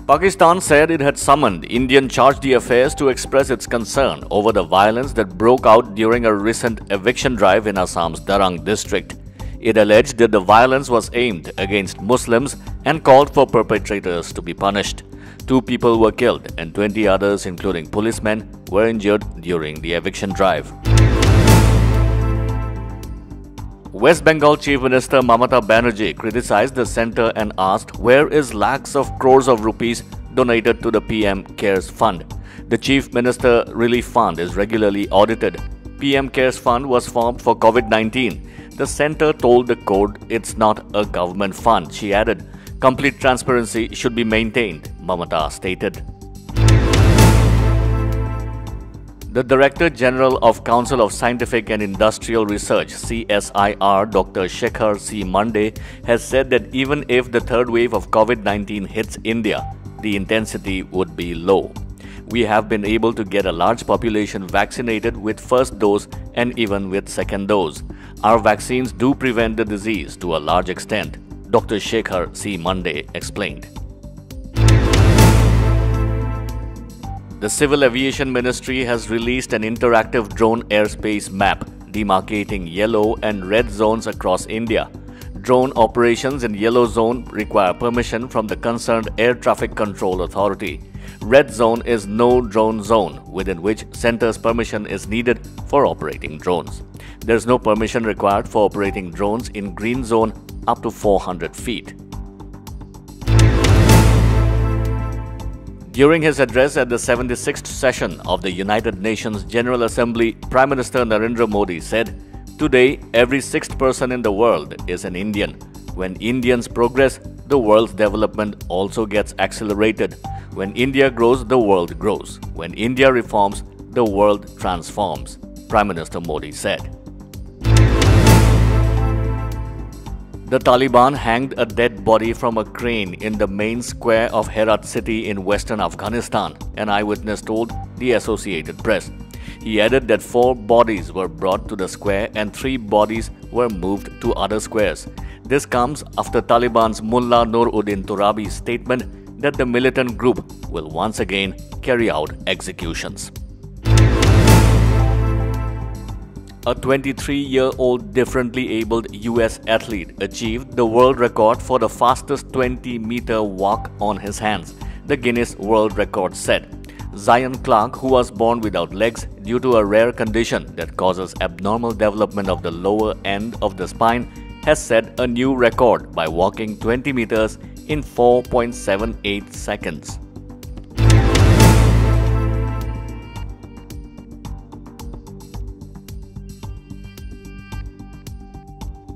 Pakistan said it had summoned Indian charge d'affaires to express its concern over the violence that broke out during a recent eviction drive in Assam's Darang district. It alleged that the violence was aimed against Muslims and called for perpetrators to be punished. 2 people were killed and 20 others, including policemen, were injured during the eviction drive. West Bengal Chief Minister Mamata Banerjee criticized the centre and asked where is lakhs of crores of rupees donated to the PM Cares Fund. The Chief Minister Relief Fund is regularly audited. PM Cares Fund was formed for COVID-19. The centre told the court it's not a government fund, she added. Complete transparency should be maintained, Mamata stated. The Director General of Council of Scientific and Industrial Research (CSIR), Dr. Shekhar C. Mande, has said that even if the third wave of COVID-19 hits India, the intensity would be low. We have been able to get a large population vaccinated with first dose and even with second dose. Our vaccines do prevent the disease to a large extent, Dr. Shekhar C. Mande explained. The Civil Aviation Ministry has released an interactive drone airspace map demarcating yellow and red zones across India. Drone operations in yellow zone require permission from the concerned Air Traffic Control Authority. Red zone is no drone zone, within which centre's permission is needed for operating drones. There is no permission required for operating drones in green zone up to 400 feet. During his address at the 76th session of the United Nations General Assembly, Prime Minister Narendra Modi said, "Today, every 6th person in the world is an Indian. When Indians progress, the world's development also gets accelerated. When India grows, the world grows. When India reforms, the world transforms," Prime Minister Modi said. The Taliban hanged a dead body from a crane in the main square of Herat city in western Afghanistan, an eyewitness told the Associated Press. He added that 4 bodies were brought to the square and 3 bodies were moved to other squares. This comes after Taliban's Mullah Nur-Uddin Turabi's statement that the militant group will once again carry out executions. A 23-year-old differently abled US athlete achieved the world record for the fastest 20-meter walk on his hands, the Guinness World Record said. Zion Clark, who was born without legs due to a rare condition that causes abnormal development of the lower end of the spine, has set a new record by walking 20 meters in 4.78 seconds.